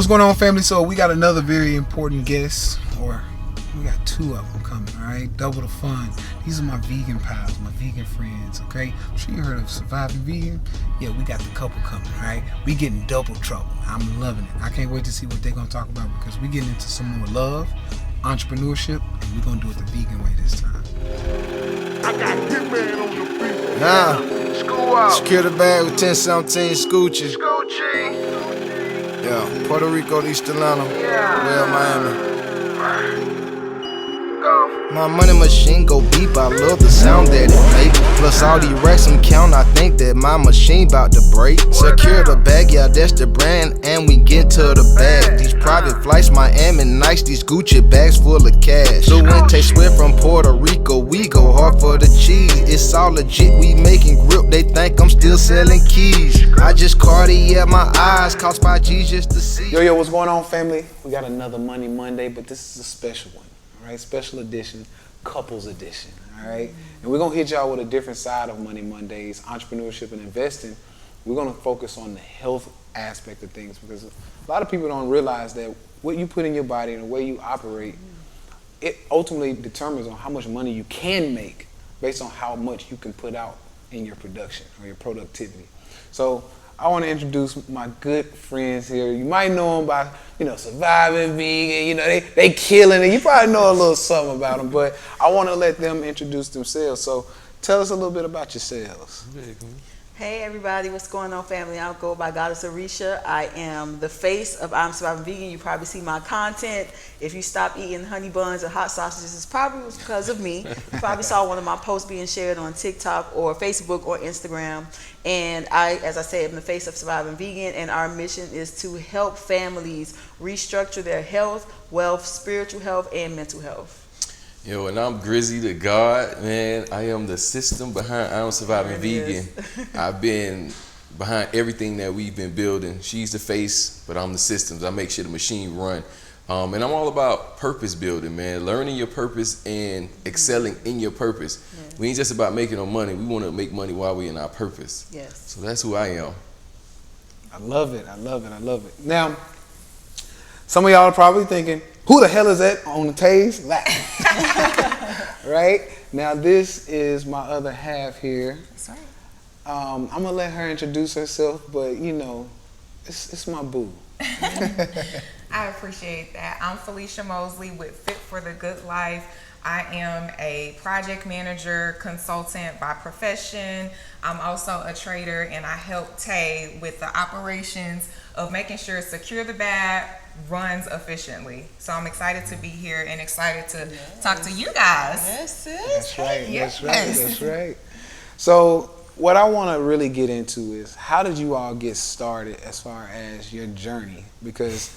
What's going on, family? So we got another very important guest, or we got two of them coming, all right? Double the fun. These are my vegan pals, my vegan friends, okay? I'm sure you heard of Surviving Vegan. Yeah, we got the couple coming, all right? We getting double trouble. I'm loving it. I can't wait to see what they're going to talk about because we getting into some more love, entrepreneurship, and we're going to do it the vegan way this time. I got Hitman on the beat. School out. Secure the bag with 1017 Scoochie. Scoochie. Yeah, Puerto Rico, East Atlanta. Yeah. Well, Miami. Go. My money machine go beep, I love the sound that it make. Plus all these racks I'm count, I think that my machine bout to break. Secure the bag, yeah, that's the brand, and we get to the bag. These private flights, Miami nice, these Gucci bags full of cash. Fluente sweat from Puerto Rico, we go hard for the cheese. It's all legit, we making grip, they think I'm still selling keys. I just Cartier my eyes, cost 5 G's just to see. Yo, what's going on, family? We got another Money Monday, but this is a special one, all right? Special edition, couples edition, all right? And we're going to hit y'all with a different side of Money Mondays, entrepreneurship and investing. We're going to focus on the health aspect of things because a lot of people don't realize that what you put in your body and the way you operate, it ultimately determines on how much money you can make based on how much you can put out in your production or your productivity. So I want to introduce my good friends here. You might know them by, Surviving Vegan. They killing it. You probably know a little something about them, but I want to let them introduce themselves. So tell us a little bit about yourselves. Hey everybody, what's going on, family? I'll go by Grizzy and Orisha. I am the face of I'm Surviving Vegan. You probably see my content. If you stop eating honey buns or hot sausages, it's probably because of me. You probably saw one of my posts being shared on TikTok or Facebook or Instagram. And I, as I said, am the face of Surviving Vegan, and our mission is to help families restructure their health, wealth, spiritual health, and mental health. Yo, and I'm Grizzy the God, man. I am the system behind I'm Surviving Vegan. I've been behind everything that we've been building. She's the face, but I'm the systems. I make sure the machine run. And I'm all about purpose building, man. Learning your purpose and excelling in your purpose. Yeah. We ain't just about making no money. We want to make money while we're in our purpose. Yes. So that's who I am. I love it. I love it. I love it. Now, some of y'all are probably thinking, who the hell is that on the Taze lap? Right? Now, this is my other half here. That's right. I'm going to let her introduce herself, but, it's my boo. I appreciate that. I'm Felicia Mosley with Fit for the Good Life. I am a project manager, consultant by profession. I'm also a trader, and I help Tay with the operations of making sure Secure the Bag runs efficiently. So I'm excited to be here and excited to talk to you guys. Yes, That's right. Yes. That's right. So what I want to really get into is how did you all get started as far as your journey? Because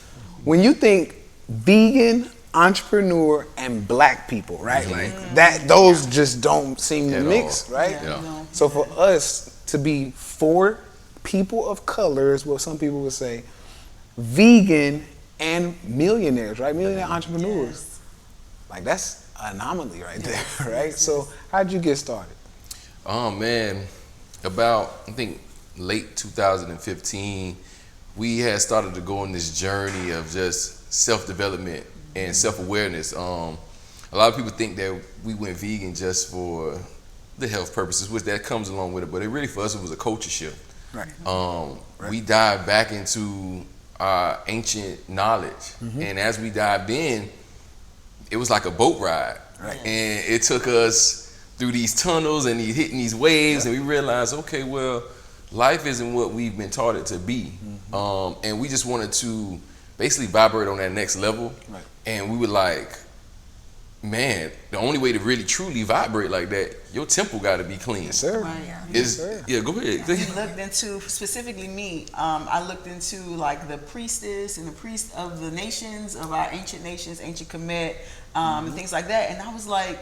when you think vegan, entrepreneur, and black people, right? Like that, those just don't seem to mix, right? Yeah. So for us to be 4 people of color is what some people would say, vegan and millionaires, right? Millionaire entrepreneurs. Yes. Like that's an anomaly right there, right? So how'd you get started? Oh man, about I think late 2015, we had started to go on this journey of just self-development and self-awareness. A lot of people think that we went vegan just for the health purposes, which that comes along with it, but it really for us it was a culture shift. Right. We dived back into our ancient knowledge, and as we dived in, it was like a boat ride, and it took us through these tunnels and hitting these waves, and we realized, okay, well, life isn't what we've been taught it to be, and we just wanted to basically vibrate on that next level, and we were like, man, the only way to really truly vibrate like that, your temple got to be clean. Yes, sir. Yeah, go ahead. We looked into, specifically me, I looked into like the priestess and the priest of the nations, of our ancient nations, ancient Kemet, and things like that. And I was like,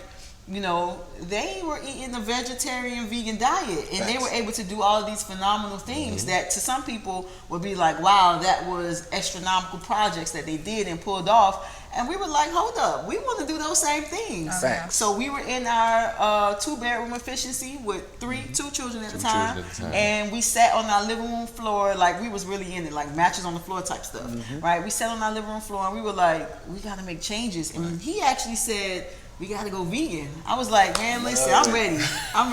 you know, they were eating a vegetarian vegan diet, and they were able to do all of these phenomenal things that to some people would be like, wow, that was astronomical projects that they did and pulled off. And we were like, hold up, we want to do those same things. So we were in our 2-bedroom efficiency with two children at the time, and we sat on our living room floor, like we was really in it, like mattress on the floor type stuff, right? We sat on our living room floor and we were like, we got to make changes. And he actually said, we got to go vegan. I was like, man, listen, I'm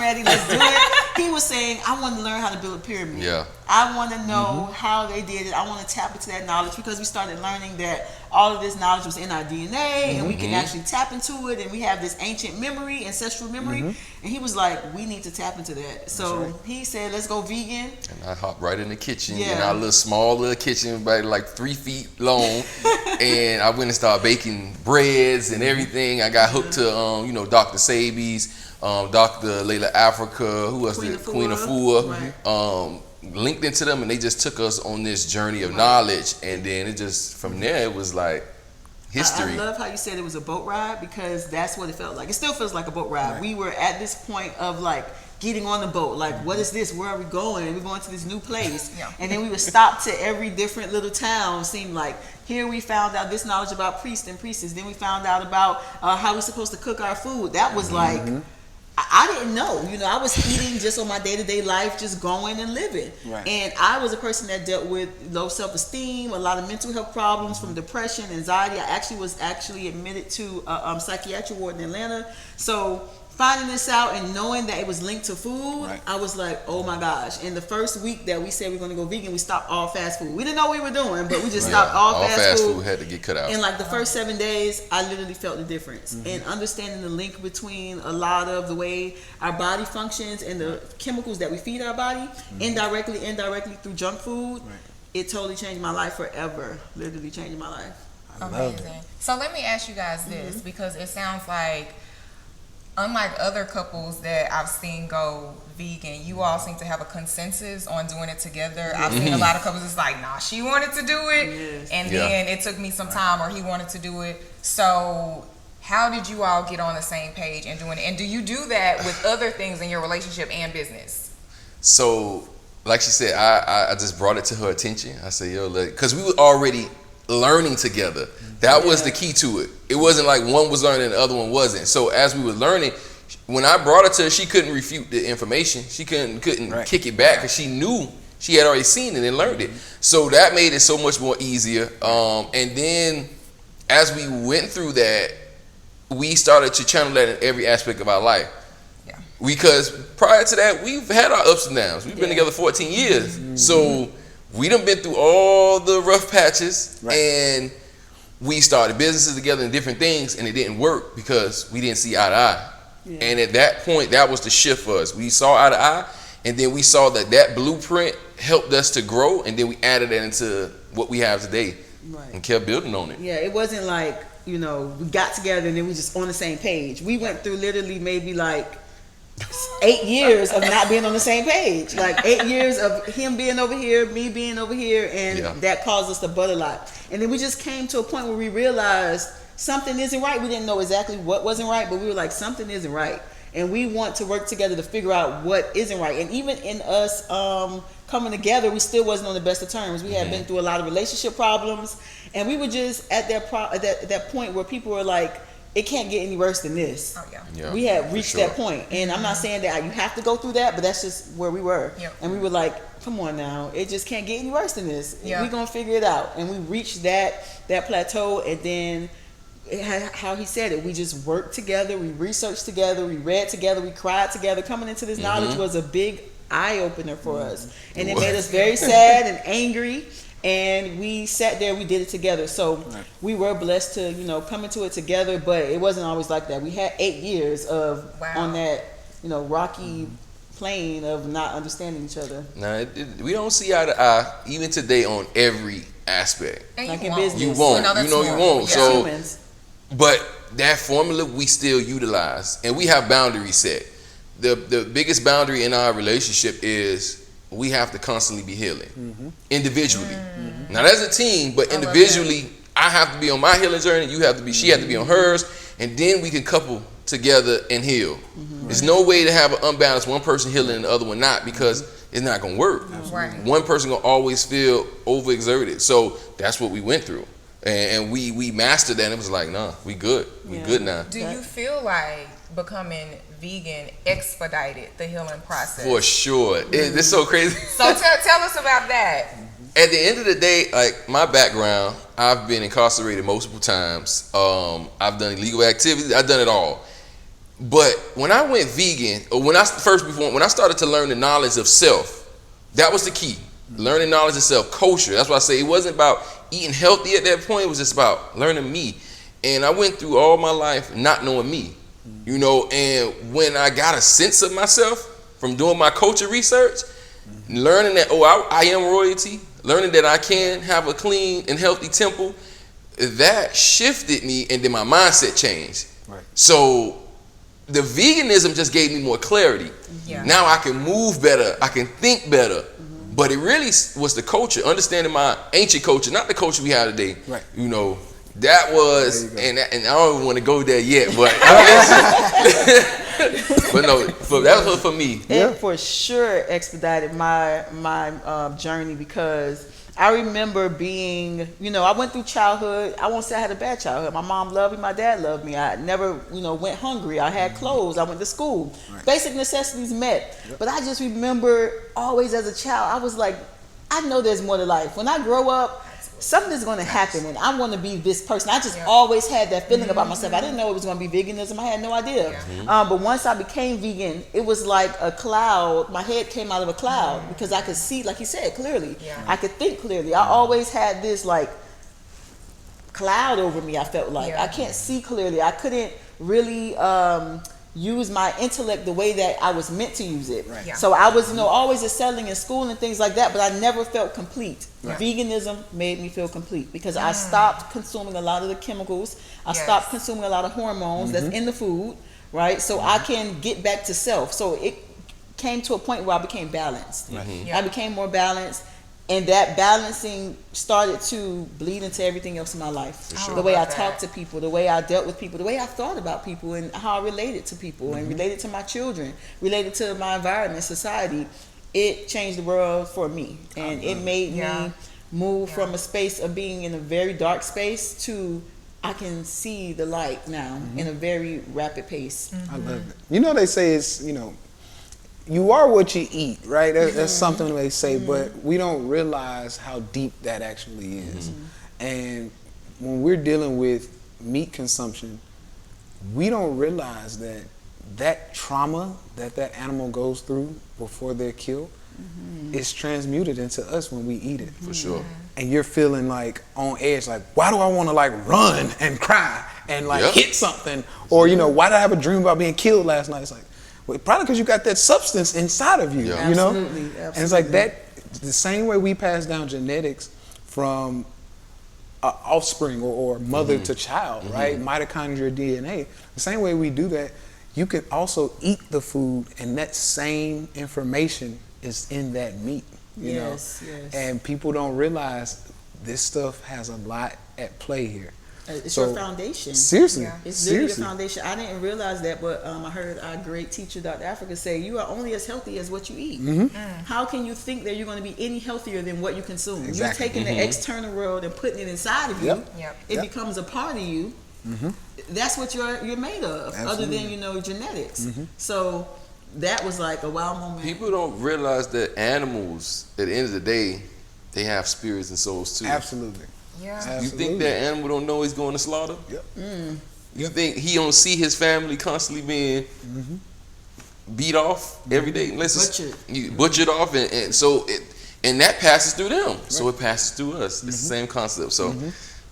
ready, let's do it. He was saying, I want to learn how to build a pyramid. I want to know how they did it. I want to tap into that knowledge, because we started learning that all of this knowledge was in our DNA, and we can actually tap into it, and we have this ancient memory, ancestral memory. And he was like, we need to tap into that. So he said, let's go vegan. And I hopped right in the kitchen, in our little kitchen, about like 3 feet long, and I went and started baking breads and everything. I got hooked to, Dr. Sabi's, Dr. Layla Africa, who was Queen Afua. Linked into them, and they just took us on this journey of knowledge, and then it just from there it was like history. I love how you said it was a boat ride, because that's what it felt like. It still feels like a boat ride. We were at this point of like getting on the boat, like what is this? Where are we going? We're going to this new place. And then we would stop to every different little town. Seemed like here we found out this knowledge about priests and priestesses. Then we found out about how we're supposed to cook our food. That was like, I didn't know. I was eating just on my day-to-day life, just going and living. And I was a person that dealt with low self-esteem, a lot of mental health problems from depression, anxiety. I was admitted to a psychiatric ward in Atlanta. So finding this out and knowing that it was linked to food, I was like, oh my gosh. And the first week that we said we were going to go vegan, we stopped all fast food. We didn't know what we were doing, but we just stopped all fast food. Had to get cut out. And like the first 7 days, I literally felt the difference. And understanding the link between a lot of the way our body functions and the chemicals that we feed our body, indirectly through junk food, it totally changed my life forever. Literally changing my life. Amazing. So let me ask you guys this, because it sounds like, unlike other couples that I've seen go vegan, you all seem to have a consensus on doing it together. I've seen a lot of couples, it's like, nah, she wanted to do it, and then it took me some time, or he wanted to do it. So how did you all get on the same page and doing it? And do you do that with other things in your relationship and business? So, like she said, I just brought it to her attention. I said, yo, because we were already learning together. That was the key to it. It wasn't like one was learning and the other one wasn't. So as we were learning, when I brought it to her, she couldn't refute the information. She couldn't kick it back, because she knew she had already seen it and learned it. So that made it so much more easier. And then as we went through that, we started to channel that in every aspect of our life. Because prior to that, we've had our ups and downs. We've been together 14 years. So we done been through all the rough patches, and we started businesses together and different things, and it didn't work because we didn't see eye to eye. And at that point, that was the shift for us. We saw eye to eye, and then we saw that blueprint helped us to grow, and then we added that into what we have today and kept building on it. It wasn't like, we got together and then we just on the same page. We went through literally maybe like 8 years of not being on the same page. Like 8 years of him being over here, me being over here, and that caused us to butt a lot. And then we just came to a point where we realized something isn't right. We didn't know exactly what wasn't right, but we were like, something isn't right. And we want to work together to figure out what isn't right. And even in us coming together, we still wasn't on the best of terms. We had been through a lot of relationship problems, and we were just at that point where people were like, it can't get any worse than this. We had reached that point. And I'm not saying that you have to go through that, but that's just where we were. And we were like, come on now, it just can't get any worse than this. We're going to figure it out. And we reached that plateau, and then how he said it, we just worked together, we researched together, we read together, we cried together. Coming into this knowledge was a big eye-opener for us. And it made us very sad and angry. And we sat there, we did it together. So we were blessed to, come into it together, but it wasn't always like that. We had 8 years of on that, rocky plane of not understanding each other. Now, we don't see eye to eye, even today, on every aspect. And like in business. You won't. You won't. So, humans. But that formula we still utilize, and we have boundaries set. The biggest boundary in our relationship is we have to constantly be healing individually. Not as a team, but individually. I have to be on my healing journey. You have to be. She has to be on hers, and then we can couple together and heal. There's no way to have an unbalanced one person healing and the other one not, because it's not gonna work. Right. One person gonna always feel overexerted. So that's what we went through, and we mastered that. And it was like, nah, we good. We good now. Do you feel like becoming vegan expedited the healing process? For sure. It's so crazy. So tell us about that. At the end of the day, like my background, I've been incarcerated multiple times. I've done illegal activities. I've done it all. But when I went vegan, or when I started to learn the knowledge of self, that was the key. Learning knowledge of self, culture. That's why I say it wasn't about eating healthy at that point. It was just about learning me. And I went through all my life not knowing me, you know. And when I got a sense of myself from doing my culture research, learning that I am royalty, learning that I can have a clean and healthy temple, that shifted me, and then my mindset changed. Right. So the veganism just gave me more clarity. Yeah. Now I can move better, I can think better. But it really was the culture, understanding my ancient culture, not the culture we have today. Right. You know, that was, and I don't even want to go there yet, but but no, that was for me. It for sure expedited my journey, because I remember being, you know, I went through childhood. I won't say I had a bad childhood. My mom loved me. My dad loved me. I never, you know, went hungry. I had clothes. I went to school. Right. Basic necessities met. But I just remember always as a child, I was like, I know there's more to life. When I grow up, something is going to happen, and I want to be this person. I just always had that feeling about myself. I didn't know it was going to be veganism. I had no idea. But once I became vegan, it was like a cloud. My head came out of a cloud, because I could see, like you said, clearly. I could think clearly. I always had this like cloud over me. I felt like I can't see clearly. I couldn't really use my intellect the way that I was meant to use it. Right. Yeah. So I was, you know, always excelling in school and things like that, but I never felt complete. Right. Veganism made me feel complete, because I stopped consuming a lot of the chemicals. I stopped consuming a lot of hormones that's in the food, right? So I can get back to self. So it came to a point where I became balanced. I became more balanced. And that balancing started to bleed into everything else in my life. Sure. The way I that. talked to people, the way I dealt with people, the way I thought about people, and how I related to people, and related to my children, related to my environment, society. It changed the world for me. And it made me move from a space of being in a very dark space to I can see the light now in a very rapid pace. I love it. You know, they say it's, you know, you are what you eat, right? That's something they say, but we don't realize how deep that actually is. And when we're dealing with meat consumption, we don't realize that that trauma that animal goes through before they're killed is transmuted into us when we eat it. For sure. And you're feeling like on edge, like, why do I want to like run and cry and like hit something? Or, you know, why did I have a dream about being killed last night? It's like, well, probably because you got that substance inside of you, you know? Absolutely. And it's like that, the same way we pass down genetics from offspring or mother to child, right? Mitochondria DNA. The same way we do that, you can also eat the food, and that same information is in that meat, you know? And people don't realize this stuff has a lot at play here. It's your foundation. Seriously. It's literally your foundation. I didn't realize that, but I heard our great teacher, Dr. Africa, say you are only as healthy as what you eat. How can you think that you're going to be any healthier than what you consume? Exactly. You're taking the external world and putting it inside of you. It becomes a part of you. That's what you're made of, other than, you know, genetics. So that was like a wow moment. People don't realize that animals, at the end of the day, they have spirits and souls too. Absolutely. You think that animal don't know he's going to slaughter? You think he don't see his family constantly being beat off every day? Butchered off, and so and that passes through them. So it passes through us. It's the same concept. So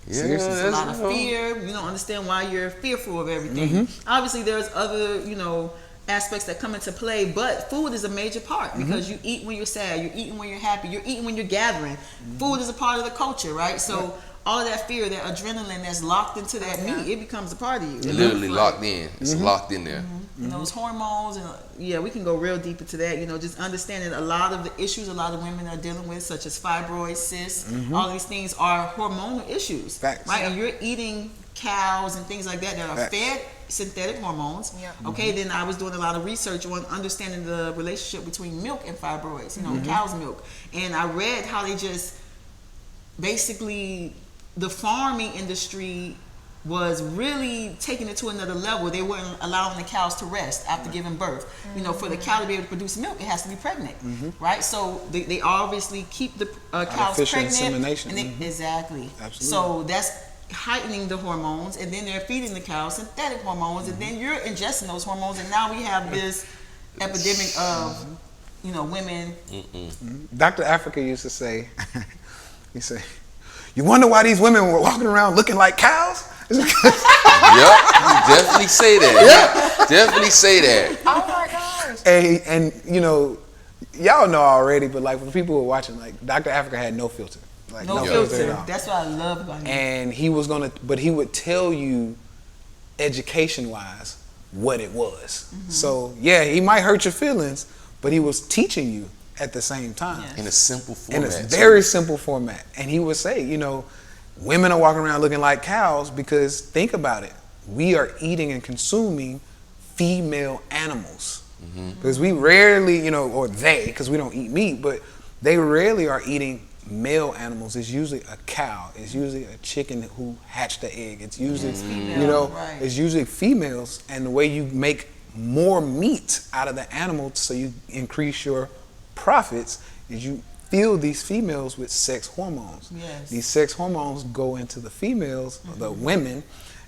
There's a lot of fear. You don't understand why you're fearful of everything. Obviously, there's other, you know, aspects that come into play, but food is a major part, because you eat when you're sad, you're eating when you're happy, you're eating when you're gathering. Food is a part of the culture, right? So all of that fear, that adrenaline that's locked into that meat, it becomes a part of you. It's literally locked in. It's locked in there. And those hormones, and we can go real deep into that. You know, just understanding a lot of the issues a lot of women are dealing with, such as fibroids, cysts, all of these things are hormonal issues. Facts. Right? And you're eating cows and things like that are fed synthetic hormones. Okay, then I was doing a lot of research on understanding the relationship between milk and fibroids, you know, cow's milk. And I read how they just basically, the farming industry was really taking it to another level. They weren't allowing the cows to rest after giving birth. You know, for the cow to be able to produce milk, it has to be pregnant, right? So they obviously keep the cows Artificial pregnant. insemination. And exactly. Absolutely. So that's heightening the hormones, and then they're feeding the cows synthetic hormones, and then you're ingesting those hormones, and now we have this epidemic of, you know, women. Dr. Africa used to say, he said, "You wonder why these women were walking around looking like cows?" Yep, definitely say that. Yeah. Definitely say that. Oh my gosh. And you know, y'all know already, but like for people who are watching, like Dr. Africa had no filter. Like No filter filter. at all. That's what I love about him. And he was but he would tell you education wise what it was. So yeah, he might hurt your feelings, but he was teaching you at the same time. Yes. In a simple In format. a very simple format. And he would say, you know, women are walking around looking like cows because think about it. We are eating and consuming female animals. Because we rarely, you know, or they, because we don't eat meat, but they rarely are eating male animals. It's usually a cow. It's usually a chicken who hatched the egg. It's usually, you know, right. it's usually females. And the way you make more meat out of the animal so you increase your profits is you fill these females with sex hormones. Yes. These sex hormones go into the females, the women,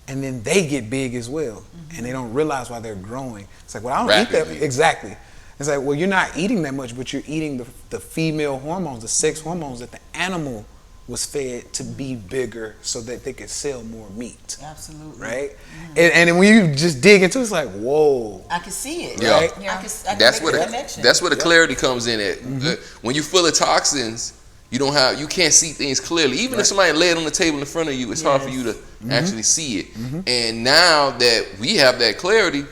and then they get big as well. And they don't realize why they're growing. It's like, well, I don't eat Rapidly. that. Exactly. It's like, well, you're not eating that much, but you're eating the female hormones, the sex hormones that the animal was fed to be bigger so that they could sell more meat. Absolutely. Right? And then when you just dig into it, it's like, whoa. I can see it. Yeah. Right? Yeah. I can That's make where the the connection. that's where the clarity comes in at. When you're full of toxins, you can't see things clearly. Even if somebody lay it on the table in front of you, it's hard for you to actually see it. And now that we have that clarity,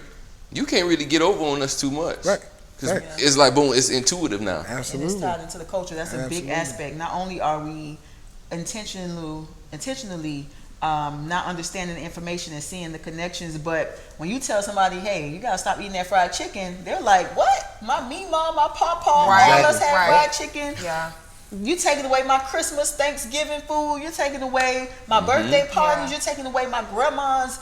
you can't really get over on us too much. Right. Because it's like, boom, it's intuitive now. And it's Absolutely. tied into the culture. That's a big aspect. Not only are we intentionally not understanding the information and seeing the connections, but when you tell somebody, hey, you gotta stop eating that fried chicken, they're like, what? My mom, my papa, all of us had fried chicken. Yeah. You taking away my Christmas, Thanksgiving food. You're taking away my birthday parties. You're taking away my grandma's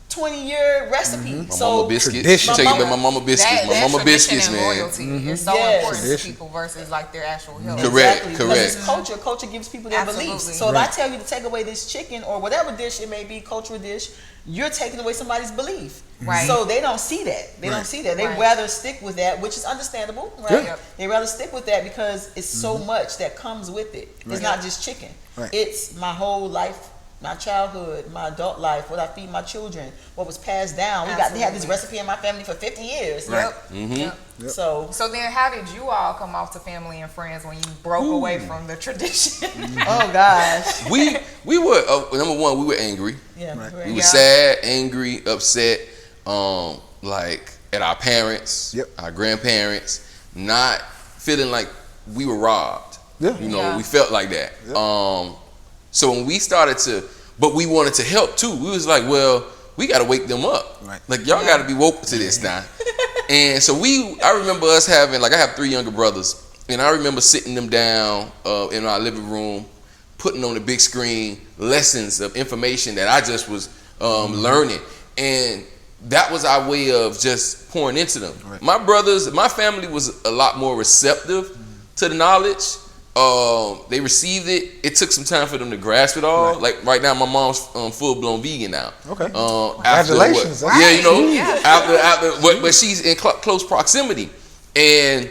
20-year recipe. My So mama biscuits. tradition. Take it back, my mama biscuits. My mama tradition biscuits, and man. loyalty is so Yes. important to Tradition. people versus like their actual health. Correct. Exactly, correct. because it's culture. Culture gives people their Absolutely. beliefs. So if I tell you to take away this chicken or whatever dish it may be, cultural dish, you're taking away somebody's belief. Right. So they don't see that. They don't see that. They Right. rather stick with that, which is understandable, right? Yeah. Yep. They rather stick with that because it's so much that comes with it. It's not just chicken. Right. It's my whole life, my childhood, my adult life, what I feed my children, what was passed down. We had this Absolutely. recipe in my family for 50 years. Yep. Yep. So So then, how did you all come off to family and friends when you broke away from the tradition? oh gosh. We were number one. We were angry. Yeah. We were sad, angry, upset. Like at our parents, our grandparents, not feeling like we were robbed. Yeah. You know, Yeah. we felt like that. So when we started but we wanted to help too. We was like, well, we got to wake them up. Right. Like y'all got to be woke to this now. And so I remember us having, like I have 3 younger brothers, and I remember sitting them down in our living room, putting on the big screen lessons of information that I just was learning. And that was our way of just pouring into them. Right. My family was a lot more receptive to the knowledge. They received it. It took some time for them to grasp it all. Right. Like right now, my mom's full-blown vegan now. Okay. After Congratulations. what? Yeah, you know, Yeah. after but she's in close proximity, and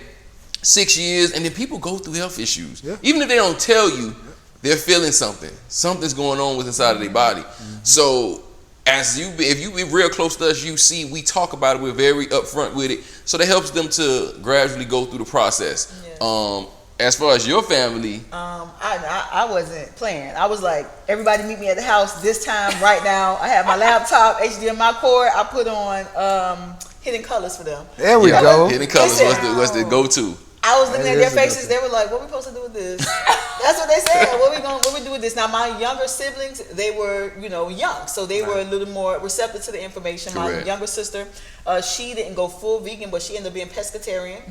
6 years, and then people go through health issues. Yeah. Even if they don't tell you, they're feeling something. Something's going on with inside of their body. So if you be real close to us, you see we talk about it. We're very upfront with it, so that helps them to gradually go through the process. Yeah. As far as your family, I wasn't playing. I was like, everybody meet me at the house this time, right now. I have my laptop, HDMI cord. I put on Hidden Colors for them. There we go. Hidden Colors Listen, was the go-to. I was looking at their faces. They were like, "What we supposed to do with this?" That's what they said. What we do with this? Now, my younger siblings, they were, young, so they were a little more receptive to the information. Correct. My younger sister, she didn't go full vegan, but she ended up being pescatarian.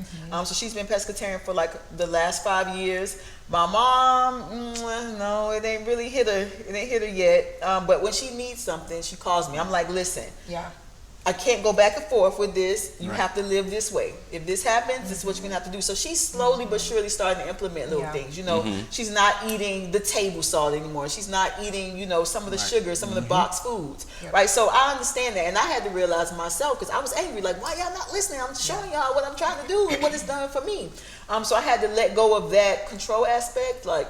So she's been pescatarian for like the last 5 years. My mom, no, it ain't really hit her. It ain't hit her yet. But when she needs something, she calls me. I'm like, listen. Yeah. I can't go back and forth with this. You have to live this way. If this happens, this is what you're gonna have to do. So she's slowly but surely starting to implement little things. She's not eating the table salt anymore. She's not eating, some of the sugar, some of the boxed foods, right? So I understand that, and I had to realize myself because I was angry, like, why y'all not listening? I'm showing y'all what I'm trying to do and what it's done for me. So I had to let go of that control aspect. Like,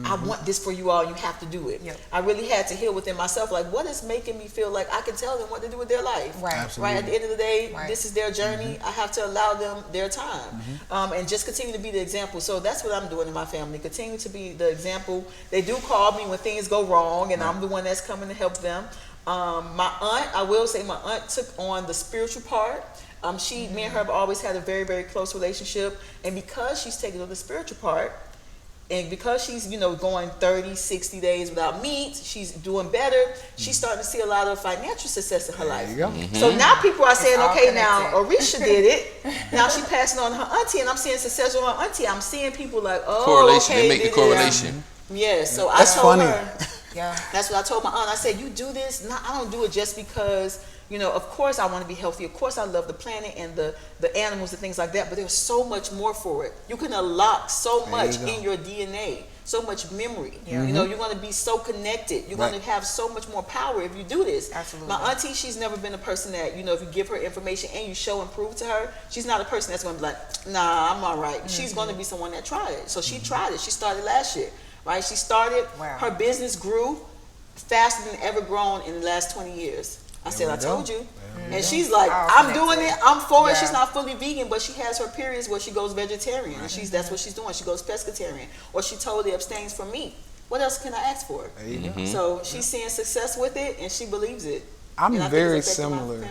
I want this for you all. You have to do it. Yep. I really had to heal within myself. Like, what is making me feel like I can tell them what to do with their life? Right. Absolutely. Right. At the end of the day, this is their journey. I have to allow them their time, and just continue to be the example. So that's what I'm doing in my family. Continue to be the example. They do call me when things go wrong, and I'm the one that's coming to help them. My aunt, I will say, my aunt took on the spiritual part. Me and her have always had a very, very close relationship, and because she's taking on the spiritual part, and because she's, going 30, 60 days without meat, she's doing better. She's starting to see a lot of financial success in her life. There you go. So now people are saying, all okay, now connected. Orisha did it. Now she's passing on her auntie, and I'm seeing success on her auntie. I'm seeing people like, oh, Correlation. okay, They make the correlation. Yeah, so That's I told funny. her. Yeah. That's what I told my aunt. I said, you do this. No, I don't do it just because, of course I want to be healthy. Of course I love the planet and the animals and things like that. But there's so much more for it. You can unlock so much in your DNA, so much memory. Yeah. You're going to be so connected. You're going to have so much more power if you do this. Absolutely. My auntie, she's never been a person that, if you give her information and you show and prove to her, she's not a person that's going to be like, nah, I'm all right. She's going to be someone that tried it. So she tried it. She started last year. Right? She started, her business grew faster than ever grown in the last 20 years. I said, I told you. And she's like, I'm doing it. I'm for it. She's not fully vegan, but she has her periods where she goes vegetarian. And that's what she's doing. She goes pescatarian. Or she totally abstains from meat. What else can I ask for? So she's seeing success with it, and she believes it. I'm very similar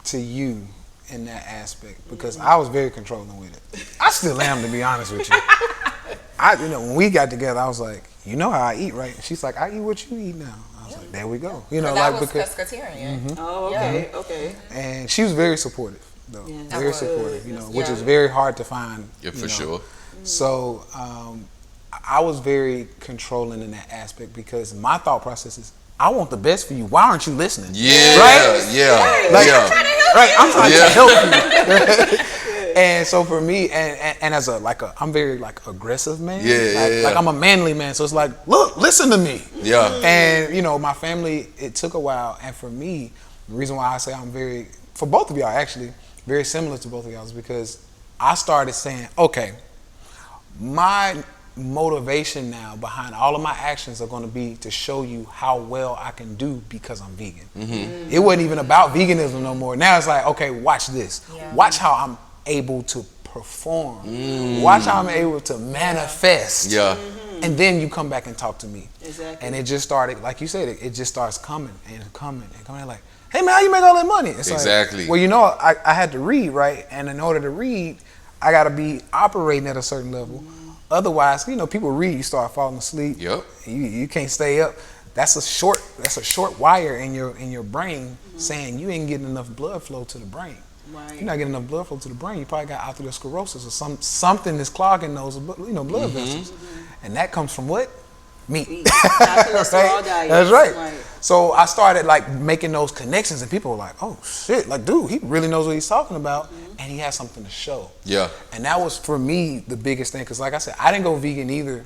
to you in that aspect because I was very controlling with it. I still am, to be honest with you. When we got together, I was like, you know how I eat, right? And she's like, I eat what you eat now. I was like, there we go. That was pescatarian. Oh, okay, okay. And she was very supportive, though. Very supportive, which is very hard to find. Yeah, for sure. So I was very controlling in that aspect because my thought process is, I want the best for you. Why aren't you listening? Yeah, right? Yeah, like, yeah. I'm trying to help you. And so for me, and as I'm very aggressive man. Like I'm a manly man. So it's like, look, listen to me. Yeah. And my family, it took a while. And for me, the reason why I say for both of y'all actually, very similar to both of y'all is because I started saying, okay, my motivation now behind all of my actions are going to be to show you how well I can do because I'm vegan. It wasn't even about veganism no more. Now it's like, okay, watch this. Watch how I'm able to perform. Watch how I'm able to manifest. And then you come back and talk to me. Exactly. And it just started, like you said, it just starts coming and coming and coming. Like, hey man, how you make all that money? It's exactly. Like, well, I had to read, right? And in order to read, I got to be operating at a certain level. Otherwise, people read, you start falling asleep. Yep. You can't stay up. That's a short wire in your brain saying you ain't getting enough blood flow to the brain. Right. You're not getting enough blood flow to the brain. You probably got atherosclerosis or something that's clogging those blood vessels, and that comes from what? Meat. Right? That's right. So I started making those connections, and people were like, "Oh shit! Dude, he really knows what he's talking about, and he has something to show." Yeah. And that was for me the biggest thing, because like I said, I didn't go vegan either.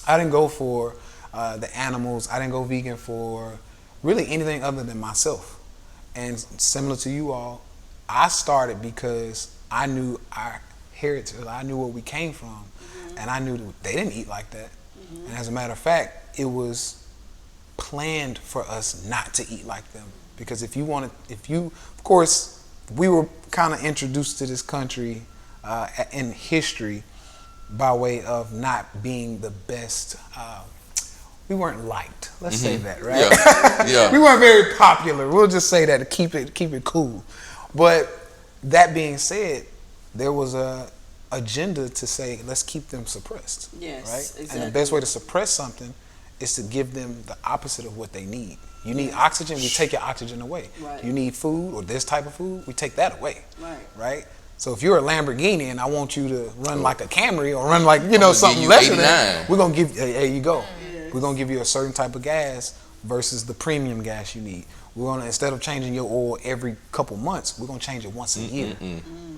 I didn't go for the animals. I didn't go vegan for really anything other than myself. And similar to you all, I started because I knew our heritage. I knew where we came from, and I knew that they didn't eat like that. And as a matter of fact, it was planned for us not to eat like them. Because of course, we were kind of introduced to this country in history by way of not being the best. We weren't liked. Let's say that, right? Yeah. We weren't very popular. We'll just say that to keep it cool. But that being said, there was agenda to say, let's keep them suppressed. Yes, right? exactly. And the best way to suppress something is to give them the opposite of what they need. You need oxygen, we take your oxygen away. Right. You need food or this type of food, we take that away. Right. Right? So if you're a Lamborghini and I want you to run like a Camry or run like, something you lesser 89. than, we're going to give, there you go. Yes. We're going to give you a certain type of gas versus the premium gas you need. We're going to, instead of changing your oil every couple months, we're going to change it once a year,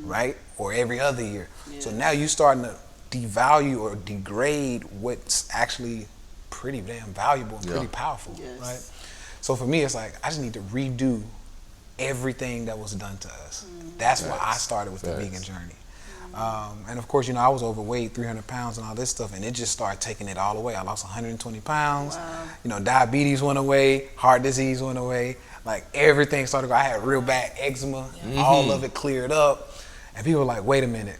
right? Or every other year. Yeah. So now you're starting to devalue or degrade what's actually pretty damn valuable and pretty powerful, right? So for me, it's like, I just need to redo everything that was done to us. That's why I started with the vegan journey. And of course, I was overweight, 300 pounds and all this stuff, and it just started taking it all away. I lost 120 pounds. Wow. Diabetes went away, heart disease went away. Like everything started to go. I had real bad eczema. All of it cleared up. And people were like, wait a minute.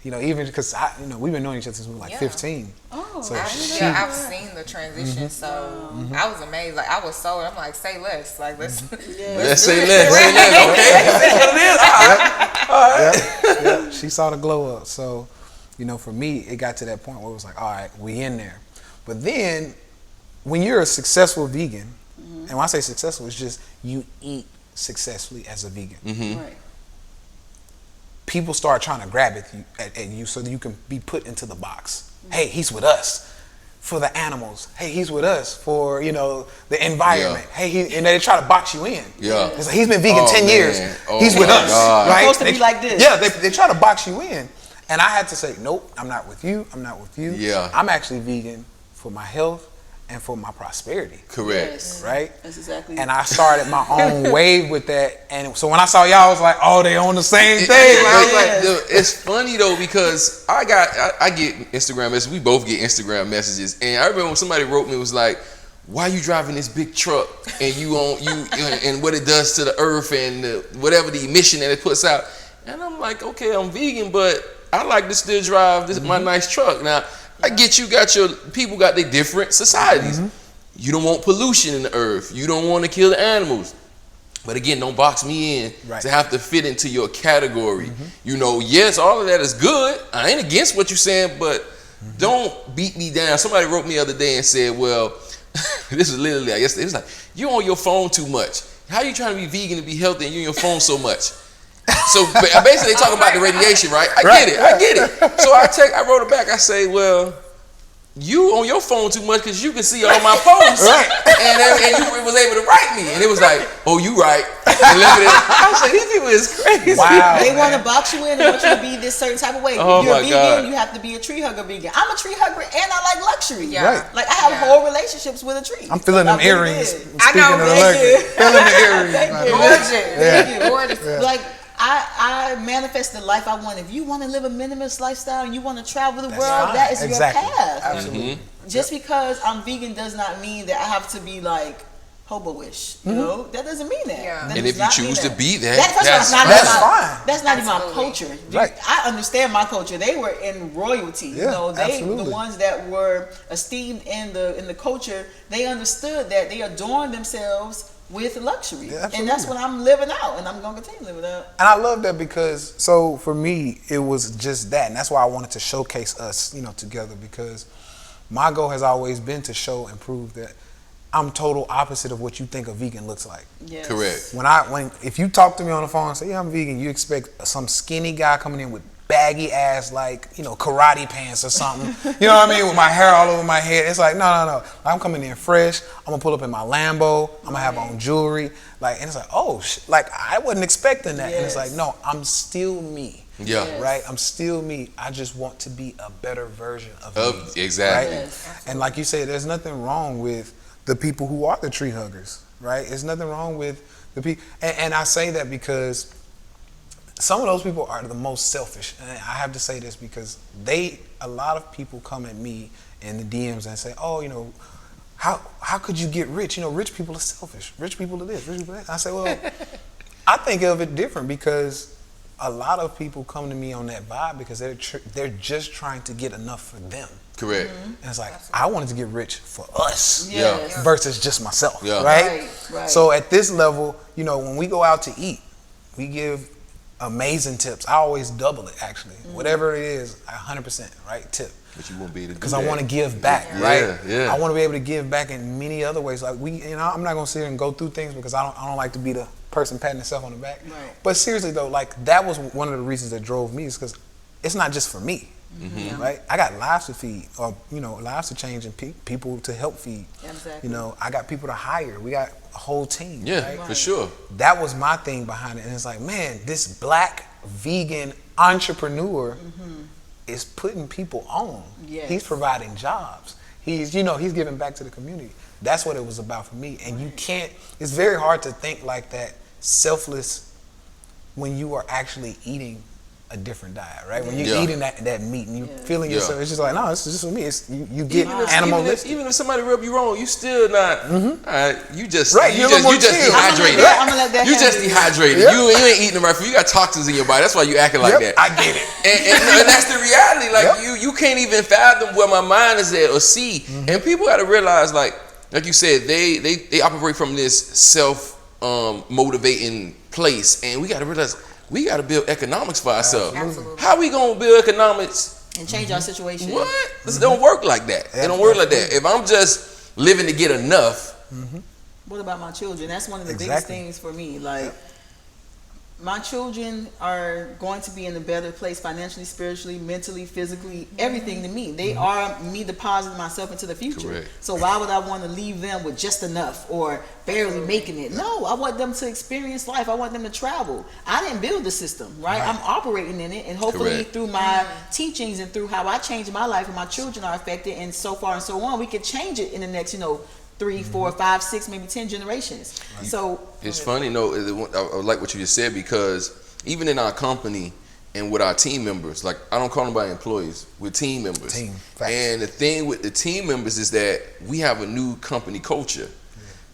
Even because we've been knowing each other since we were like 15. Oh, so I've seen the transition. So I was amazed. Like I was sold. I'm like, say less. Like let's say less. Say less. Okay. All right. Yeah. She saw the glow up. So, for me, it got to that point where it was like, all right, we in there. But then, when you're a successful vegan, and when I say successful, it's just you eat successfully as a vegan. Right. People start trying to grab at you so that you can be put into the box. Hey, he's with us for the animals. Hey, he's with us for, the environment. Yeah. Hey, and they try to box you in. Yeah. It's like, he's been vegan 10 years. He's with us. God. Right? You're supposed to be like this. Yeah, they try to box you in. And I had to say, nope, I'm not with you. I'm not with you. Yeah. I'm actually vegan for my health and for my prosperity. Correct. Yes. Right? That's exactly. And I started my own wave with that. And so when I saw y'all, I was like, oh, they on the same thing. I was like, dude, it's funny though because I get Instagram messages. We both get Instagram messages. And I remember when somebody wrote me, it was like, why you driving this big truck and and what it does to the earth and whatever the emission that it puts out. And I'm like, okay, I'm vegan, but I like to still drive my nice truck. Now, I get people got their different societies. You don't want pollution in the earth. You don't want to kill the animals. But again, don't box me in to have to fit into your category. Yes, all of that is good. I ain't against what you're saying, but don't beat me down. Somebody wrote me the other day and said, well, this is literally, I guess, it was like, you on your phone too much. How you trying to be vegan and be healthy and you on your phone so much? So basically they talk about the radiation, right? I get it. So I wrote it back. I say, well, you on your phone too much because you can see all my posts. And you was able to write me. And it was like, oh, you right. I was like, these people is crazy. Wow. They want to box you in and want you to be this certain type of way. Oh, if you're my a vegan, God. you have to be a tree hugger vegan. I'm a tree hugger and I like luxury. Right. Like I have whole relationships with a tree. I'm feeling them I really earrings. did. Speaking I know, of the thank luxury. you. Feeling the earrings. Thank you. Gorgeous. Thank you. Like I manifest the life I want. If you want to live a minimalist lifestyle and you want to travel the world, fine. that is Exactly. your path. Absolutely. Just because I'm vegan does not mean that I have to be like hobo-ish. You know, that doesn't mean that. Yeah. That And does if you not mean choose to that. be that, That's That's fine. That's not even my Absolutely. culture. Right. I understand my culture. They were in royalty. Yeah, They absolutely. the ones that were esteemed in the culture. They understood that they adorned themselves with luxury, Yeah, and that's absolutely. what I'm living out, and I'm gonna continue living out. And I love that because, so for me, it was just that. And that's why I wanted to showcase us, together, because my goal has always been to show and prove that I'm total opposite of what you think a vegan looks like. Yes. Correct. If you talk to me on the phone and say, yeah, I'm vegan, you expect some skinny guy coming in with baggy ass, karate pants or something. You know what I mean? With my hair all over my head. It's like, no. I'm coming in fresh. I'm gonna pull up in my Lambo. I'm gonna have on jewelry. And it's like, oh, I wasn't expecting that. Yes. And it's like, no, I'm still me. Yeah. Yes. Right? I'm still me. I just want to be a better version of me. Exactly. Right? Yes. And like you said, there's nothing wrong with the people who are the tree huggers, right? There's nothing wrong with the people. And I say that because some of those people are the most selfish. And I have to say this because a lot of people come at me in the DMs and say, oh, how could you get rich? Rich people are selfish. Rich people are this, rich people are that. I say, well, I think of it different because a lot of people come to me on that vibe because they're just trying to get enough for them. Correct. And it's like, I wanted to get rich for us Yes. versus just myself, Yeah. right? Right. So at this level, when we go out to eat, we give amazing tips. I always double it actually. Whatever it is, 100%, right? Tip. But you won't be able to do Because that. I want to give back, Yeah, right? yeah. I want to be able to give back in many other ways. Like I'm not gonna sit here and go through things because I don't like to be the person patting himself on the back. Right. But seriously though, like that was one of the reasons that drove me is because it's not just for me, right? I got lives to feed, or lives to change, and people to help feed. Exactly. I got people to hire. We got a whole team. Yeah, right? for sure. That was my thing behind it, and it's like, man, this black vegan entrepreneur is putting people on. Yes. He's providing jobs. He's giving back to the community. That's what it was about for me. And you can't, it's very hard to think like that selfless when you are actually eating a different diet, right? When you're eating that meat and you're feeling yourself, it's just like, no, this is just for me. It's you get animalistic. Even if somebody rub you wrong, you still not. You just Right, you you're a little just more chill. dehydrated. I'm gonna let that You handle just it. dehydrated. Yep. You ain't eating the right food. You got toxins in your body. That's why you acting like that. I get it. And that's the reality. Like you can't even fathom where my mind is at or see. And people got to realize, like you said, they operate from this self motivating place, and we got to realize we got to build economics for ourselves. Absolutely. How we gonna build economics? And change our situation. What? This don't work like that. It don't work like that. If I'm just living to get enough, What about my children? That's one of the biggest Exactly. things for me. Like, my children are going to be in a better place financially, spiritually, mentally, physically, everything to me. They are me depositing myself into the future. Correct. So why would I want to leave them with just enough or barely making it? No, I want them to experience life. I want them to travel. I didn't build the system, right? I'm operating in it, and hopefully Correct. through my teachings and through how I change my life and my children are affected and so far and so on, we can change it in the next, 3, 4, 5, 6, maybe 10 generations. So it's funny. No, I like what you just said, because even in our company and with our team members, like I don't call them by employees, we're team members. Team, facts. And the thing with the team members is that we have a new company culture.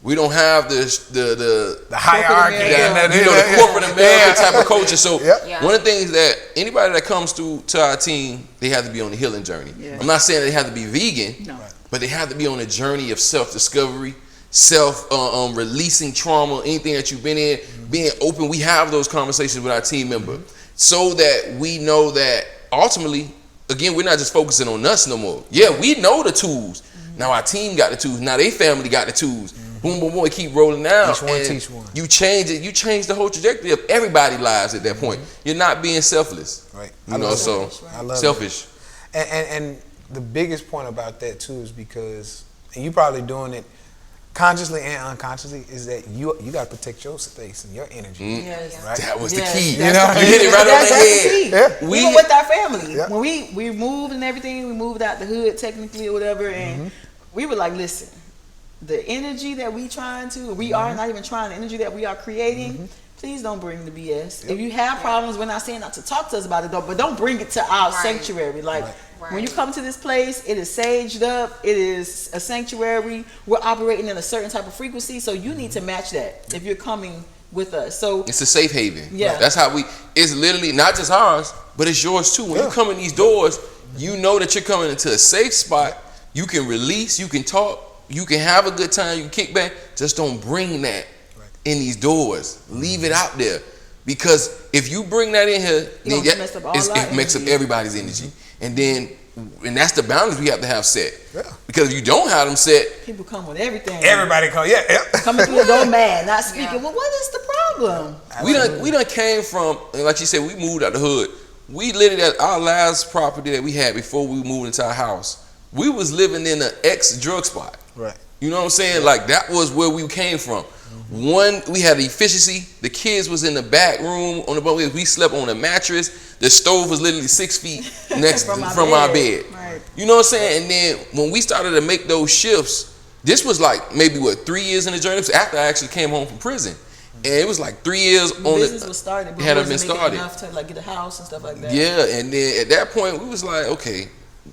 We don't have the hierarchy. America. the corporate American type of culture. So Yeah. one of the things that anybody that comes to our team, they have to be on the healing journey. Yeah. I'm not saying they have to be vegan, No. but they have to be on a journey of self-discovery, releasing trauma, anything that you've been in, being open. We have those conversations with our team member so that we know that ultimately, again, we're not just focusing on us no more. Yeah, we know the tools. Now our team got the tools. Now their family got the tools. Boom, boom, boom. Keep rolling out. Each one and teach one. You change it. You change the whole trajectory of everybody's lives at that point. You're not being selfless. Right. You know, so I love selfish. it. And the biggest point about that too is because, and you probably doing it consciously and unconsciously, is that you got to protect your space and your energy. Yes. Right? That was Yes, the key. that's You hit it right on the That's head. the key. Yeah. Even with our family, Yeah. when we moved and everything, we moved out the hood technically or whatever, and we were like, listen, the energy that we are not even trying, the energy that we are creating, please don't bring the BS. If you have problems, we're not saying not to talk to us about it, though, but don't bring it to our sanctuary. Like, when you come to this place, it is saged up, it is a sanctuary, we're operating in a certain type of frequency, so you need to match that if you're coming with us. So It's a safe haven. Yeah. That's how it's literally not just ours, but it's yours too. When you come in these doors, you know that you're coming into a safe spot. You can release, you can talk, you can have a good time, you can kick back. Just don't bring that in these doors. Leave it out there. Because if you bring that in here, then gonna mess up all our it makes up energy. everybody's energy. And that's the boundaries we have to have set. Yeah. Because if you don't have them set, people come with everything. Everybody come, Coming through the door mad, not speaking. Well, what is the problem? we done came from, and like you said, we moved out the hood. We literally, at our last property that we had before we moved into our house, we was living in an ex-drug spot. Right. You know what I'm saying? Like, that was where we came from. One, we had efficiency. The kids was in the back room on the bunk. We slept on a mattress. The stove was literally 6 feet next from our bed. Right. You know what I'm saying? And then when we started to make those shifts, this was like maybe 3 years in the journey. It was after I actually came home from prison. And it was like 3 years The on business it. was started, but It hadn't wasn't been making started. enough to like get a house and stuff like that. Yeah, and then at that point, we was like, okay,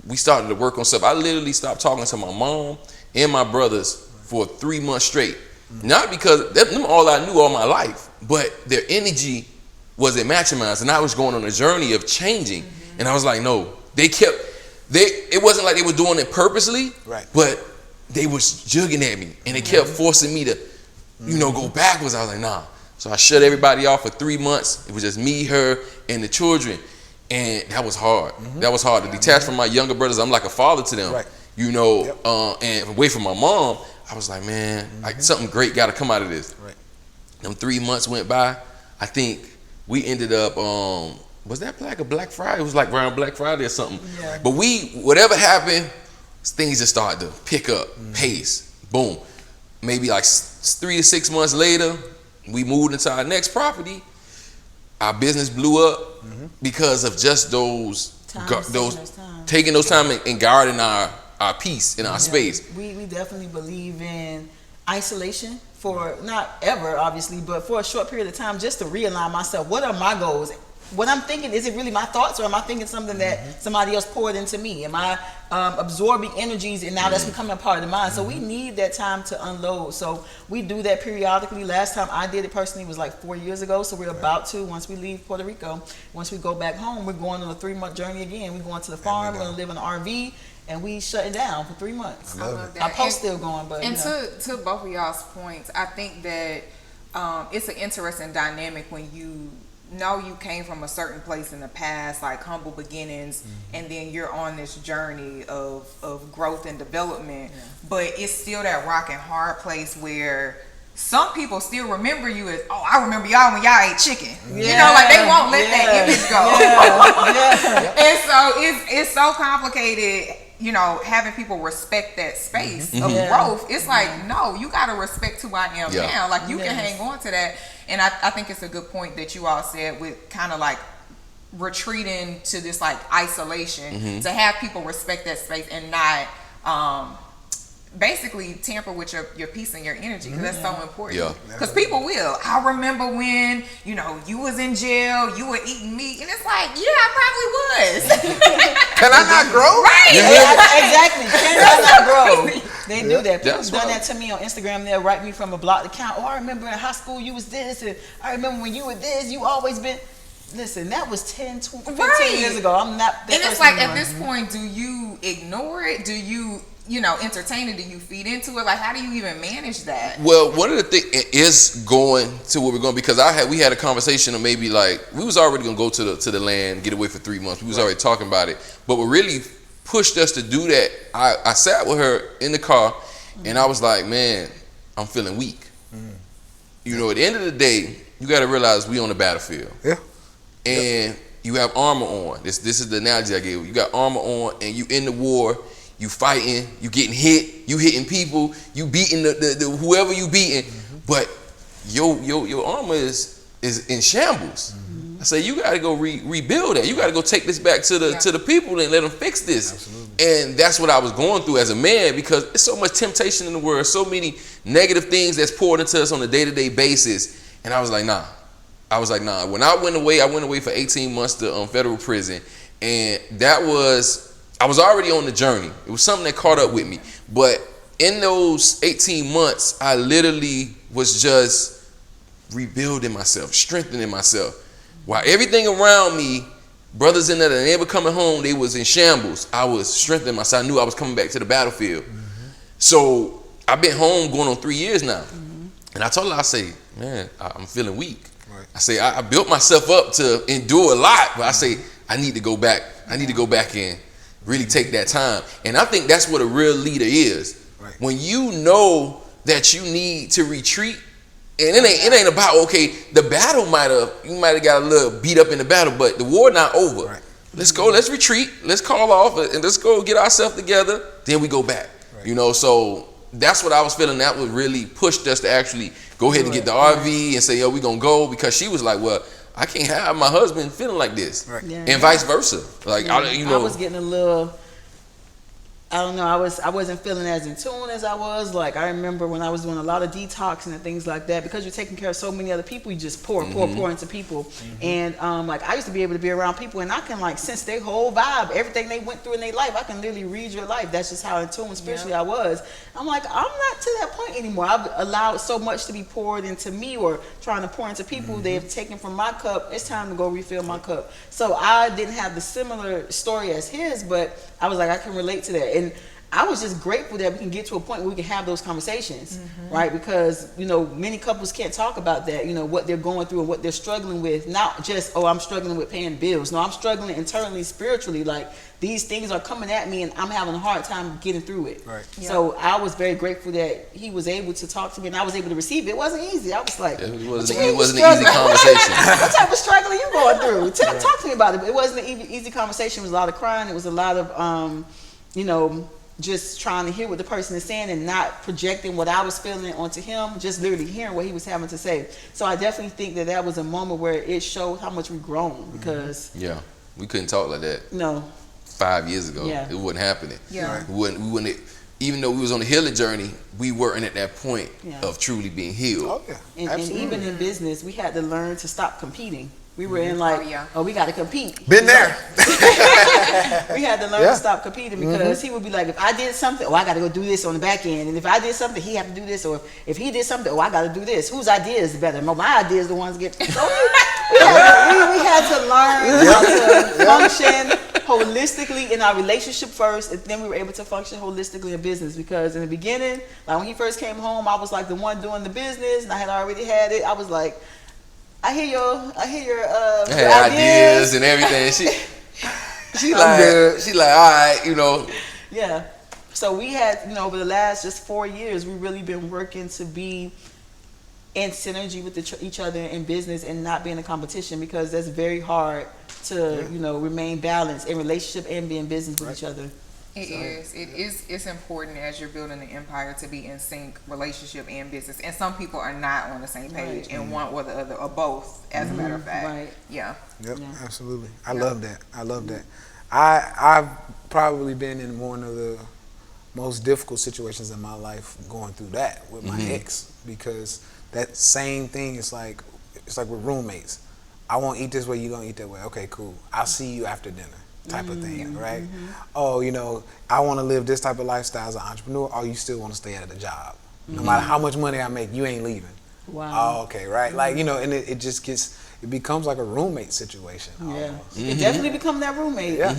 we started to work on stuff. I literally stopped talking to my mom and my brothers for 3 months straight. Not because them all I knew all my life, but their energy wasn't matching mine. And I was going on a journey of changing. And I was like, no, it wasn't like they were doing it purposely, Right. but they was jugging at me. And it kept forcing me to, go backwards. I was like, nah. So I shut everybody off for 3 months. It was just me, her, and the children. And that was hard. That was hard to detach from my younger brothers. I'm like a father to them, you know, and away from my mom. I was like, man, something great got to come out of this. Them 3 months went by. I think we ended up, was that like a Black Friday? It was like around Black Friday or something. But whatever happened, things just started to pick up pace. Boom. Maybe like 3 to 6 months later, we moved into our next property. Our business blew up because of just taking those time and guarding our peace in our space. We definitely believe in isolation for not ever, obviously, but for a short period of time, just to realign myself. What are my goals? What I'm thinking, is it really my thoughts, or am I thinking something that somebody else poured into me? Am I absorbing energies and now that's becoming a part of the mind? So we need that time to unload. So we do that periodically. Last time I did it personally was like 4 years ago. So we're about to, once we leave Puerto Rico, once we go back home, we're going on a 3-month journey again. We're going to the farm, we're going to live in an RV, and we shutting down for 3 months. I love that. Our post still going, but and to both of y'all's points, I think that it's an interesting dynamic when you know you came from a certain place in the past, like humble beginnings, and then you're on this journey of growth and development, but it's still that rock and hard place where some people still remember you as, oh, I remember y'all when y'all ate chicken. You know, like they won't let that image go. And so it's so complicated, you know, having people respect that space of growth. It's like, no, you got to respect who I am now. Like, you can hang on to that. And I think it's a good point that you all said with kind of like retreating to this like isolation, to have people respect that space and not basically tamper with your peace and your energy, because that's so important. Because people will. I remember when, you know, you was in jail, you were eating meat, and it's like, yeah, I probably was. Can I not grow? Right. Exactly. Can I not grow? They do that. People done that to me on Instagram. They'll write me from a blocked account. Oh, I remember in high school you was this, and I remember when you were this. You always been. Listen, that was 10, 15 years ago. I'm not that. And it's like, at this point, do you ignore it? Do you know, entertain it? Do you feed into it? Like, how do you even manage that? Well, one of the things is going to where we're going, because we had a conversation of maybe like, we was already going to go to the land, get away for 3 months. We was already talking about it. But what really pushed us to do that, I sat with her in the car, and I was like, man, I'm feeling weak. You know, at the end of the day, you got to realize we on the battlefield. And you have armor on. This is the analogy I gave you. You got armor on, and you in the war. You fighting, you getting hit, you hitting people, you beating the whoever you beating, but your armor is in shambles. I say, you got to go rebuild that. You got to go take this back to the people and let them fix this. And that's what I was going through as a man, because there's so much temptation in the world, so many negative things that's poured into us on a day-to-day basis. And I was like, nah. When I went away for 18 months to federal prison, and I was already on the journey. It was something that caught up with me. But in those 18 months, I literally was just rebuilding myself, strengthening myself. While everything around me, brothers in there that never coming home, they was in shambles. I was strengthening myself. I knew I was coming back to the battlefield. So I've been home going on 3 years now. And I told her, I say, man, I'm feeling weak. I say, I built myself up to endure a lot, but I say, I need to go back. I need to go back in. Really take that time. And I think that's what a real leader is. When you know that you need to retreat, and it ain't about, okay, the battle you might have got a little beat up in the battle, but the war not over. Let's go, let's retreat, let's call off, and let's go get ourselves together, then we go back. You know, so that's what I was feeling. That would really pushed us to actually go ahead and get the RV and say, yo, we gonna go, because she was like, well, I can't have my husband feeling like this, and vice versa. Like, I was getting a little, I don't know, I wasn't feeling as in tune as I was. Like, I remember when I was doing a lot of detoxing and things like that, because you're taking care of so many other people, you just pour into people. And like, I used to be able to be around people, and I can like sense their whole vibe, everything they went through in their life. I can literally read your life. That's just how in tune spiritually I was. I'm like, I'm not to that point anymore. I've allowed so much to be poured into me, or trying to pour into people. They've taken from my cup. It's time to go refill my cup. So I didn't have the similar story as his, but I was like, I can relate to that. And I was just grateful that we can get to a point where we can have those conversations, right? Because, you know, many couples can't talk about that, you know, what they're going through and what they're struggling with. Not just, oh, I'm struggling with paying bills. No, I'm struggling internally, spiritually. Like, these things are coming at me and I'm having a hard time getting through it. Right. So I was very grateful that he was able to talk to me and I was able to receive it. It wasn't easy. I was like, It wasn't an easy conversation. what type of struggle are you going through? Talk to me about it. It wasn't an easy conversation. It was a lot of crying. It was a lot of, you know, just trying to hear what the person is saying and not projecting what I was feeling onto him, just literally hearing what he was having to say. So I definitely think that that was a moment where it showed how much we've grown because Yeah, we couldn't talk like that no 5 years ago. Yeah. It wasn't happening. Yeah. Right. We wouldn't even though we was on the healing journey, we weren't at that point Yeah. of truly being healed. Oh yeah, and absolutely. even in business, we had to learn to stop competing. We were in like, oh, we got to compete. Been there. We had to learn to stop competing because he would be like, if I did something, oh, I got to go do this on the back end. And if I did something, he had to do this. Or if he did something, oh, I got to do this. Whose idea is better? My idea is the ones get. So we had to learn how to function holistically in our relationship first, and then we were able to function holistically in business. Because in the beginning, like when he first came home, I was like the one doing the business, and I had already had it. I was like, I hear your ideas and everything. She like, all right, you know. Yeah. So we had, you know, over the last just 4 years, we've really been working to be in synergy with each other in business and not be in a competition because that's very hard to, you know, remain balanced in relationship and be in business with each other. It's important as you're building an empire to be in sync, relationship and business. And some people are not on the same page and one or the other or both, as a matter of fact. Right. Yeah. Yep, absolutely. I love that. I love that. I've probably been in one of the most difficult situations in my life going through that with my ex because that same thing is like with roommates. I won't eat this way, you don't eat that way. Okay, cool. I'll see you after dinner. Type of thing, right? Oh, you know, I want to live this type of lifestyle as an entrepreneur. Oh, you still want to stay at a job, no matter how much money I make, you ain't leaving. Wow. Oh, okay, right? Like, you know, and it just it becomes like a roommate situation. Yeah, Almost. it definitely become that roommate. Yeah.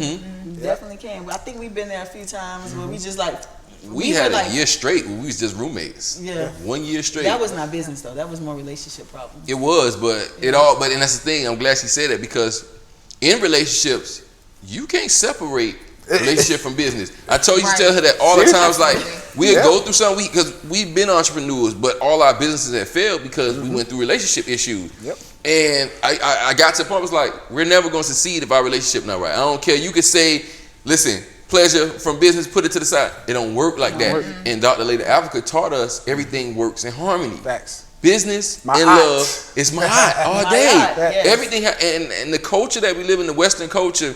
Definitely can. But I think we've been there a few times where we just like We had were a year straight where we was just roommates. Yeah. 1 year straight. That was not business though. That was more relationship problems. It was, but and that's the thing. I'm glad she said that because in relationships, you can't separate relationship from business. I told you to tell her that all the times. Like we'll go through something because we've been entrepreneurs, but all our businesses have failed because we went through relationship issues. Yep. And I got to the point was like, we're never going to succeed if our relationship not right. I don't care. You could say, listen, pleasure from business, put it to the side. It don't work like that. And Dr. Lady Africa taught us everything works in harmony. Facts. Business My and aunt. love is my all day. Yes. Everything and the culture that we live in, the Western culture,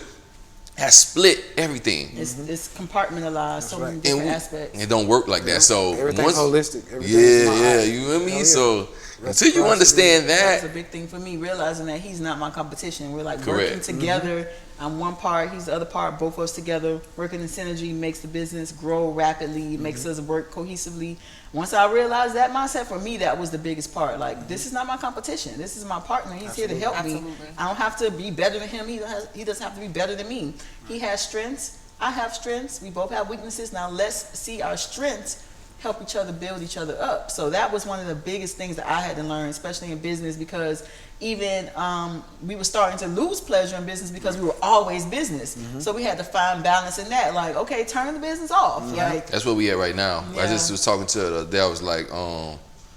has split everything. It's compartmentalized so many different aspects. It don't work like that. So Everything's holistic. Everything's you know what I mean? yeah. So until you understand That's that, a big thing for me, realizing that he's not my competition. We're like Correct. working together. I'm one part, he's the other part, both of us together. Working in synergy makes the business grow rapidly, makes us work cohesively. Once I realized that mindset, for me, that was the biggest part. Like, this is not my competition. This is my partner. He's here to help me. I don't have to be better than him. He doesn't have to be better than me. He has strengths. I have strengths. We both have weaknesses. Now let's see our strengths help each other, build each other up. So that was one of the biggest things that I had to learn, especially in business, because even we were starting to lose pleasure in business because we were always business. So we had to find balance in that. Like, okay, turn the business off. Like, that's where we at right now. I Yeah. just was talking to her the other day. I was like, I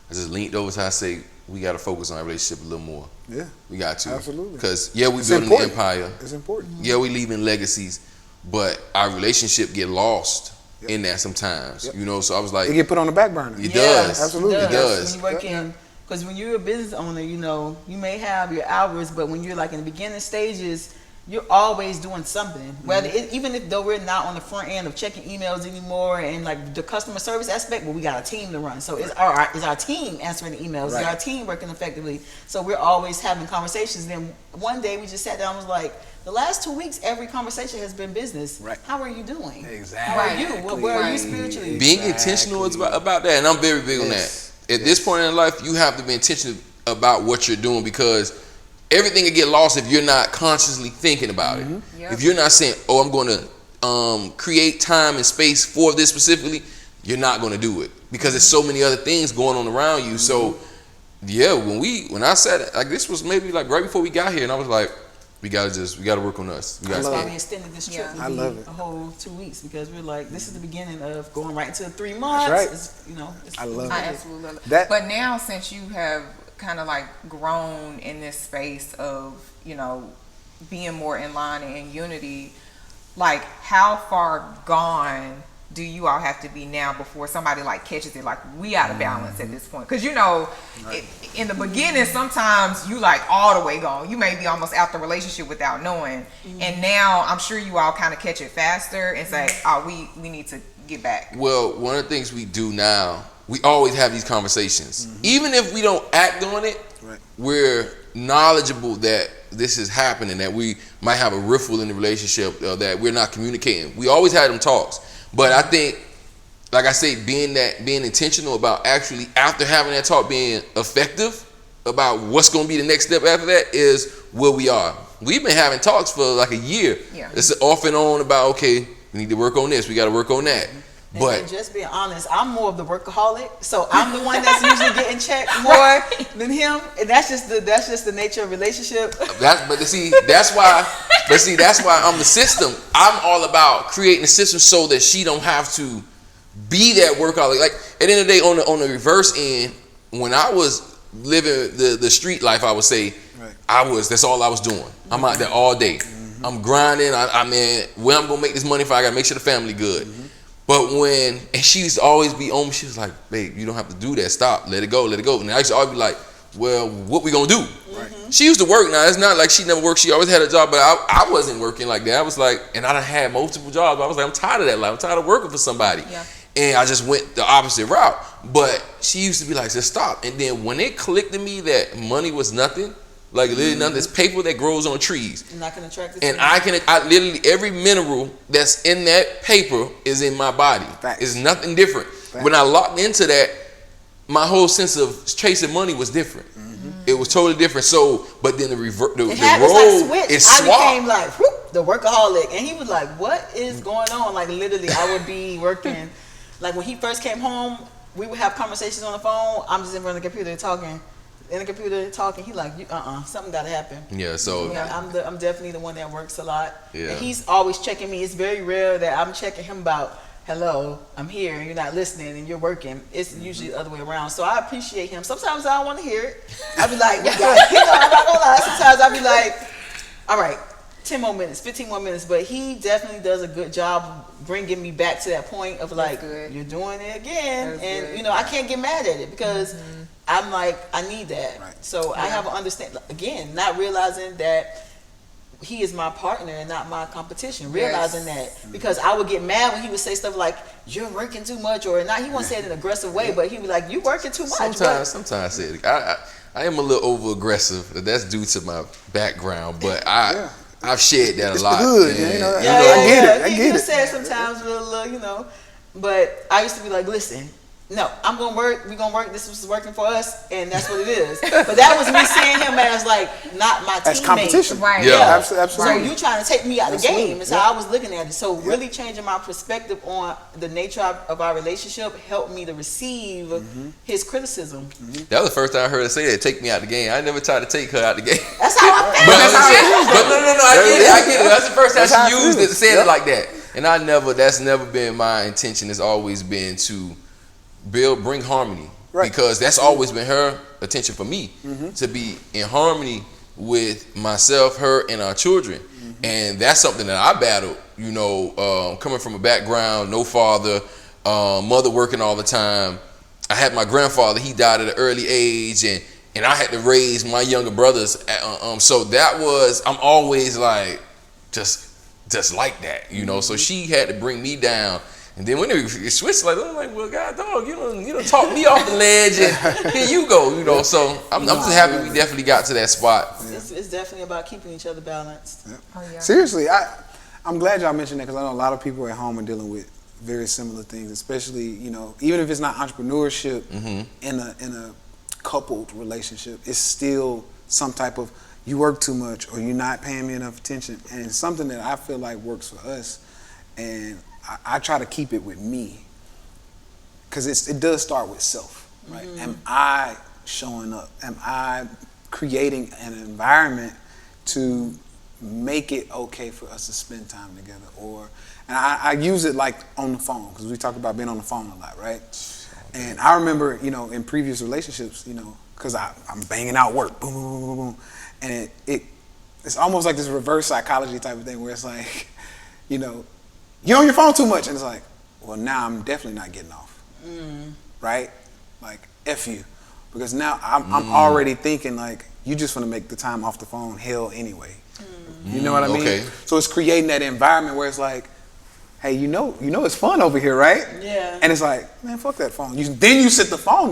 just leaned over to her and say, we got to focus on our relationship a little more. Yeah. We got to. Absolutely. Because, we It's building important. the empire. It's important. Yeah, we leaving legacies, but our relationship get lost in that sometimes. You know, so I was like, It get put on the back burner. it does. Absolutely. It does. When you work in, because when you're a business owner, you know, you may have your hours, but when you're like in the beginning stages, you're always doing something. Whether even if though we're not on the front end of checking emails anymore and like the customer service aspect, but we got a team to run. So is our team answering the emails? Is our team working effectively? So we're always having conversations. Then one day we just sat down and was like, the last 2 weeks, every conversation has been business. Right. How are you doing? Exactly. How are you? Where are you spiritually? Being intentional is about that, and I'm very big on that. At this point in life, you have to be intentional about what you're doing because everything will get lost if you're not consciously thinking about it. Yep. If you're not saying, "Oh, I'm going to create time and space for this specifically, you're not going to do it because there's so many other things going on around you. So yeah, when I said like this was maybe like right before we got here, and I was like, we gotta work on us. That's why we extended this trip. I love it. A whole 2 weeks because we're like, this is the beginning of going right into 3 months. That's right. It's, you know, it's, I love it. I absolutely love it. That- But now, since you have kind of like grown in this space of, you know, being more in line and in unity, like how far gone do you all have to be now before somebody like catches it like we out of balance at this point? Because you know, in the beginning sometimes you like all the way gone, you may be almost out the relationship without knowing, and now I'm sure you all kind of catch it faster and say, oh, we need to get back. Well, one of the things we do now, we always have these conversations. Even if we don't act on it, we're knowledgeable that this is happening, that we might have a riffle in the relationship, that we're not communicating. We always have them talks. But I think, like I say, being intentional about actually after having that talk being effective about what's going to be the next step after that is where we are. We've been having talks for like a year. Yeah. It's off and on about, okay, we need to work on this, we got to work on that. But and just being honest, I'm more of the workaholic, so I'm the one that's usually getting checked more than him, and that's just the nature of relationship. That's why I'm the system. I'm all about creating a system so that she don't have to be that workaholic. Like at the end of the day, on the reverse end, when I was living the street life, I would say that's all I was doing. I'm out there all day. I'm grinding. I mean, where I'm gonna make this money for, I gotta make sure the family good. But and she used to always be on me, she was like, babe, you don't have to do that. Stop, let it go. And I used to always be like, well, what we gonna do? She used to work. Now, it's not like she never worked. She always had a job, but I wasn't working like that. I was like, and I done had multiple jobs. I was like, I'm tired of that life. I'm tired of working for somebody. Yeah. And I just went the opposite route. But she used to be like, just stop. And then when it clicked to me that money was nothing, like literally nothing, it's paper that grows on trees. And I can attract it. And I literally, every mineral that's in that paper is in my body. It's nothing different. When I locked into that, my whole sense of chasing money was different. It was totally different. So, but then the role is swapped. I became like the workaholic, and he was like, "What is going on?" Like literally, I would be working. Like when he first came home, we would have conversations on the phone. I'm just in front of the computer talking. He like, something gotta happen. Yeah, so I'm definitely the one that works a lot. Yeah. And he's always checking me. It's very rare that I'm checking him about, hello, I'm here and you're not listening and you're working. It's usually the other way around. So I appreciate him. Sometimes I don't want to hear it. I'll be like, I'm not gonna lie. Sometimes I'll be like, all right, 10 more minutes, 15 more minutes. But he definitely does a good job bringing me back to that point of like, you're doing it again. And I can't get mad at it because I'm like, I need that. Right. So I have an understanding, again, not realizing that he is my partner and not my competition. Realizing that, because I would get mad when he would say stuff like, you're working too much, or not. He won't say it in an aggressive way, but he would be like, you working too much. Sometimes I say it. I am a little over aggressive. That's due to my background, but I've shared that a lot. Good, I get it. He would say it sometimes with a little, but I used to be like, listen, no, I'm gonna work. We're gonna work. This was working for us, and that's what it is. But that was me seeing him as like not my teammate. As competition, right? Yeah, absolutely. So you trying to take me out of the game? Is how I was looking at it. So really changing my perspective on the nature of our relationship helped me to receive his criticism. That was the first time I heard her say that. Take me out the game. I never tried to take her out the game. That's how I felt. But no, I get it. That's the first time she used it, said it like that. And that's never been my intention. It's always been to bring harmony, because that's always been her attention for me, to be in harmony with myself, her, and our children. And that's something that I battled, coming from a background, no father, mother working all the time. I had my grandfather, he died at an early age, and I had to raise my younger brothers. So that was, I'm always like, just like that, So she had to bring me down. And then when it switched, I'm like, well, God, dog, you don't talk me off the ledge, and here you go, So I'm just happy we definitely got to that spot. It's definitely about keeping each other balanced. Yeah. Oh, yeah. Seriously, I'm glad y'all mentioned that, because I know a lot of people at home are dealing with very similar things, especially even if it's not entrepreneurship in a coupled relationship, it's still some type of you work too much or you're not paying me enough attention, and it's something that I feel like works for us. and I try to keep it with me, because it does start with self, right? Am I showing up? Am I creating an environment to make it okay for us to spend time together? And I use it like on the phone, because we talk about being on the phone a lot, right? And I remember, in previous relationships, because I'm banging out work, boom, boom, boom, boom, boom, and it's almost like this reverse psychology type of thing, where it's like, you're on your phone too much, and it's like, well, now I'm definitely not getting off, right? Like, F you, because now I'm already thinking like, you just want to make the time off the phone hell anyway. You know what I mean? Okay. So it's creating that environment where it's like, hey, it's fun over here, right? Yeah. And it's like, man, fuck that phone. Then you sit the phone